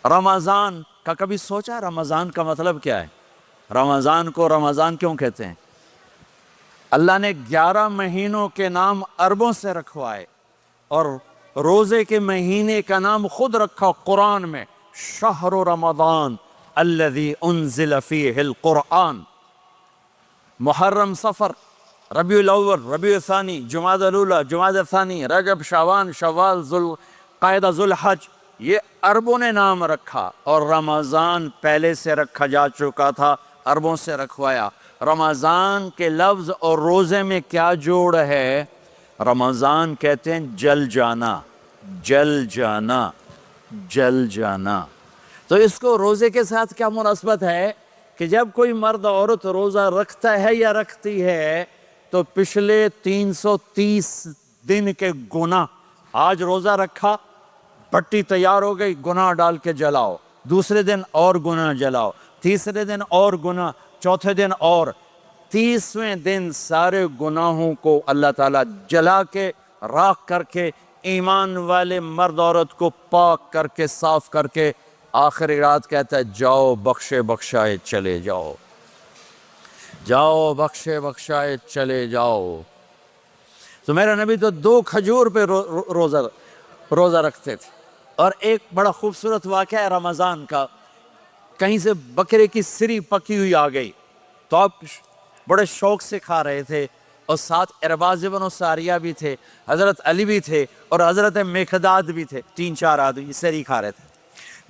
رمضان کا کبھی سوچا رمضان کا مطلب کیا ہے؟ رمضان کو رمضان کیوں کہتے ہیں؟ اللہ نے 11 مہینوں کے نام عربوں سے رکھوائے اور روزے کے مہینے کا نام خود رکھا قرآن میں، شہر رمضان الذی انزل فیہ القرآن۔ محرم، صفر، ربیع الاول، ربیع الثانی، جمادی الاولی، جمادی الثانی، رجب، شعبان، شوال، ذوالقعدہ، ذوالحج، یہ عربوں نے نام رکھا، اور رمضان پہلے سے رکھا جا چکا تھا، عربوں سے رکھوایا۔ رمضان کے لفظ اور روزے میں کیا جوڑ ہے؟ رمضان کہتے ہیں جل جانا، جل جانا، جل جانا۔ تو اس کو روزے کے ساتھ کیا مناسبت ہے کہ جب کوئی مرد عورت روزہ رکھتا ہے یا رکھتی ہے تو پچھلے 330 دن کے گناہ، آج روزہ رکھا، پٹی تیار ہو گئی، گناہ ڈال کے جلاؤ، دوسرے دن اور گناہ جلاؤ، تیسرے دن اور گناہ، چوتھے دن اور، 30ویں دن سارے گناہوں کو اللہ تعالیٰ جلا کے، راکھ کر کے، ایمان والے مرد عورت کو پاک کر کے، صاف کر کے، آخری رات کہتا ہے جاؤ بخشے بخشائے چلے جاؤ، جاؤ بخشے بخشائے چلے جاؤ۔ تو میرا نبی تو 2 کھجور پہ روزہ رکھتے تھے۔ اور ایک بڑا خوبصورت واقعہ ہے رمضان کا، کہیں سے بکرے کی سری پکی ہوئی آ گئی تو آپ بڑے شوق سے کھا رہے تھے، اور ساتھ ارباز بن ساریہ بھی تھے، حضرت علی بھی تھے، اور حضرت مقداد بھی تھے، 3-4 آدمی سری کھا رہے تھے۔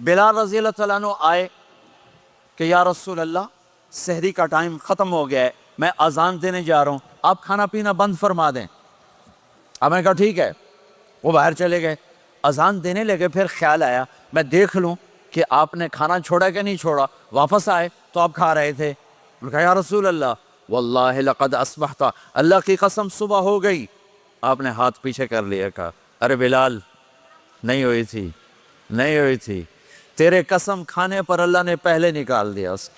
بلال رضی اللہ تعالیٰ عنہ آئے کہ یا رسول اللہ سحری کا ٹائم ختم ہو گیا ہے، میں اذان دینے جا رہا ہوں، آپ کھانا پینا بند فرما دیں۔ اب میں نے کہا ٹھیک ہے، وہ باہر چلے گئے، اذان دینے لگے، پھر خیال آیا میں دیکھ لوں کہ آپ نے کھانا چھوڑا کہ نہیں چھوڑا، واپس آئے تو آپ کھا رہے تھے۔ میں نے کہا یا رسول اللہ واللہ لقد اصبحت، اللہ کی قسم صبح ہو گئی۔ آپ نے ہاتھ پیچھے کر لیا، کہا ارے بلال نہیں ہوئی تھی، نہیں ہوئی تھی، تیرے قسم کھانے پر اللہ نے پہلے نکال دیا اس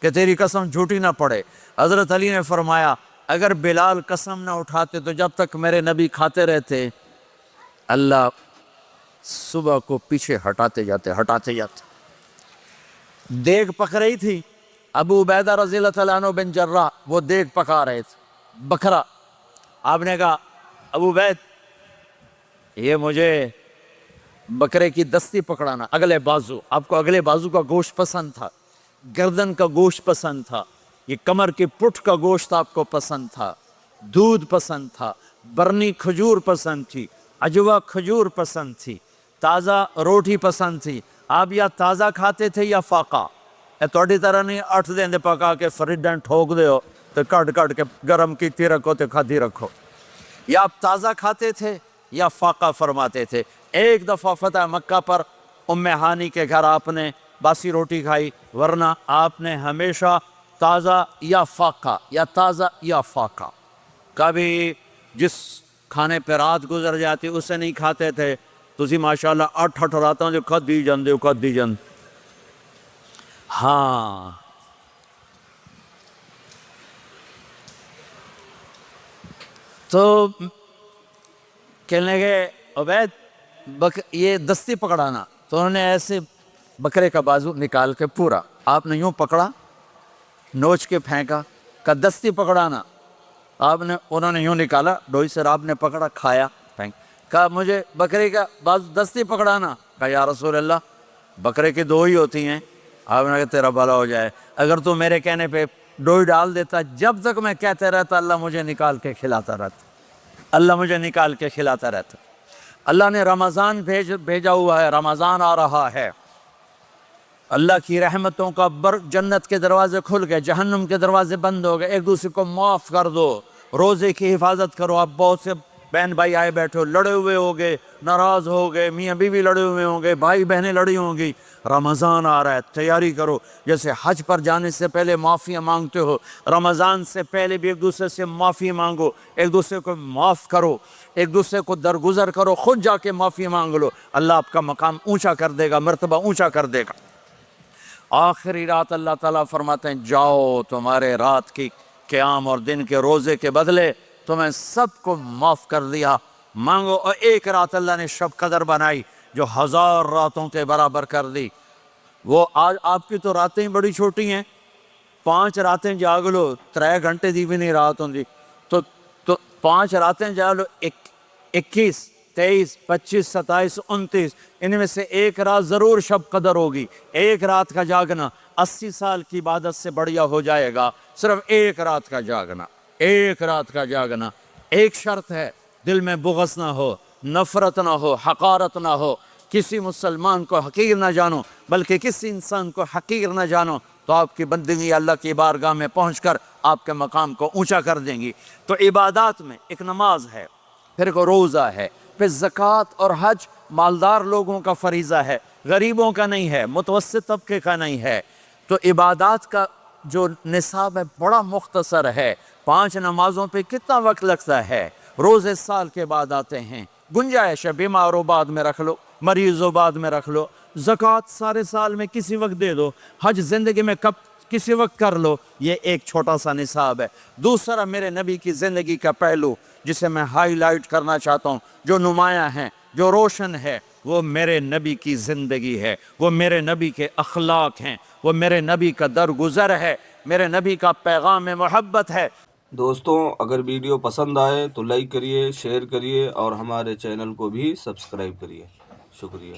کہ تیری قسم جھوٹی نہ پڑے۔ حضرت علی نے فرمایا اگر بلال قسم نہ اٹھاتے تو جب تک میرے نبی کھاتے رہتے اللہ صبح کو پیچھے ہٹاتے جاتے۔ دیگ پک رہی تھی، ابو عبیدہ رضی اللہ تعالیٰ عنہ بن جراح وہ دیگ پکا رہے تھے، بکرا۔ آپ نے کہا ابو عبید یہ مجھے بکرے کی دستی پکڑانا، اگلے بازو، آپ کو اگلے بازو کا گوشت پسند تھا، گردن کا گوشت پسند تھا، یہ کمر کی پٹھ کا گوشت آپ کو پسند تھا، دودھ پسند تھا، برنی کھجور پسند تھی، عجوہ کھجور پسند تھی، تازہ روٹی پسند تھی۔ آپ یا تازہ کھاتے تھے یا فاقہ، توڑی طرح نہیں 8 دن پکا کے فریڈن ٹھوک دے ہو تو کٹ کے گرم کی رکھو تو کھادی رکھو، یا آپ تازہ کھاتے تھے یا فاقہ فرماتے تھے۔ ایک دفعہ فتح مکہ پر ام ہانی کے گھر آپ نے باسی روٹی کھائی، ورنہ آپ نے ہمیشہ تازہ یا فاقہ، یا تازہ یا فاقہ، کبھی جس کھانے پہ رات گزر جاتی اسے نہیں کھاتے تھے۔ تسی ماشاءاللہ 8 راتاں جو کھدی جاندے۔ ہاں تو کہنے لگے عبید یہ دستی پکڑانا، تو انہوں نے ایسے بکرے کا بازو نکال کے پورا آپ نے یوں پکڑا، نوچ کے پھینکا، کہ دستی پکڑانا، انہوں نے یوں نکالا ڈوئی سے، آپ نے پکڑا، کھایا، پھینک، کہا مجھے بکرے کا بازو دستی پکڑانا، کہا یا رسول اللہ بکرے کی 2 ہی ہوتی ہیں۔ آپ نے کہا تیرا بھلا ہو جائے، اگر تو میرے کہنے پہ ڈوئی ڈال دیتا، جب تک میں کہتے رہتا اللہ مجھے نکال کے کھلاتا رہتا، اللہ مجھے نکال کے کھلاتا رہتا۔ اللہ نے رمضان بھیجا ہوا ہے، رمضان آ رہا ہے، اللہ کی رحمتوں کا جنت کے دروازے کھل گئے، جہنم کے دروازے بند ہو گئے، ایک دوسرے کو معاف کر دو، روزے کی حفاظت کرو۔ آپ بہت سے بہن بھائی آئے بیٹھے ہو، لڑے ہوئے ہو گئے، ناراض ہو گئے، میاں بیوی لڑے ہوئے ہوں گے، بھائی بہنیں لڑی ہوں گی، رمضان آ رہا ہے، تیاری کرو۔ جیسے حج پر جانے سے پہلے معافیاں مانگتے ہو، رمضان سے پہلے بھی ایک دوسرے سے معافی مانگو، ایک دوسرے کو معاف کرو، ایک دوسرے کو درگزر کرو، خود جا کے معافی مانگ لو، اللہ آپ کا مقام اونچا کر دے گا، مرتبہ اونچا کر دے گا۔ آخری رات اللہ تعالیٰ فرماتے ہیں جاؤ، تمہارے رات کی قیام اور دن کے روزے کے بدلے تمہیں سب کو معاف کر دیا، مانگو۔ اور ایک رات اللہ نے شب قدر بنائی جو 1000 راتوں کے برابر کر دی۔ وہ آج آپ کی تو راتیں ہی بڑی چھوٹی ہیں, 5 راتیں جاگ لو 3 گھنٹے دی بھی نہیں رات ہوندی, تو 5 راتیں جاگ لو, 21 23 25 27 29, ان میں سے ایک رات ضرور شب قدر ہوگی. ایک رات کا جاگنا 80 سال کی عبادت سے بڑھیا ہو جائے گا, صرف ایک رات کا جاگنا, ایک رات کا جاگنا. ایک شرط ہے, دل میں بغض نہ ہو, نفرت نہ ہو, حقارت نہ ہو, کسی مسلمان کو حقیر نہ جانو, بلکہ کسی انسان کو حقیر نہ جانو, تو آپ کی بندگی اللہ کی بارگاہ میں پہنچ کر آپ کے مقام کو اونچا کر دیں گی. تو عبادات میں ایک نماز ہے, پھر ایک روزہ ہے, پھر زکوٰۃ اور حج مالدار لوگوں کا فریضہ ہے, غریبوں کا نہیں ہے, متوسط طبقے کا نہیں ہے. تو عبادات کا جو نصاب ہے بڑا مختصر ہے. 5 نمازوں پہ کتنا وقت لگتا ہے, روزے سال کے بعد آتے ہیں, گنجائش ہے, بیمار ہو بعد میں رکھ لو, مریض ہو بعد میں رکھ لو, زکوٰۃ سارے سال میں کسی وقت دے دو, حج زندگی میں کب کسی وقت کر لو. یہ ایک چھوٹا سا نصاب ہے. دوسرا میرے نبی کی زندگی کا پہلو جسے میں ہائی لائٹ کرنا چاہتا ہوں, جو نمایاں ہے, جو روشن ہے, وہ میرے نبی کی زندگی ہے, وہ میرے نبی کے اخلاق ہیں, وہ میرے نبی کا درگزر ہے, میرے نبی کا پیغام محبت ہے. دوستوں اگر ویڈیو پسند آئے تو لائک کریے, شیئر کریے اور ہمارے چینل کو بھی سبسکرائب کریے. شکریہ.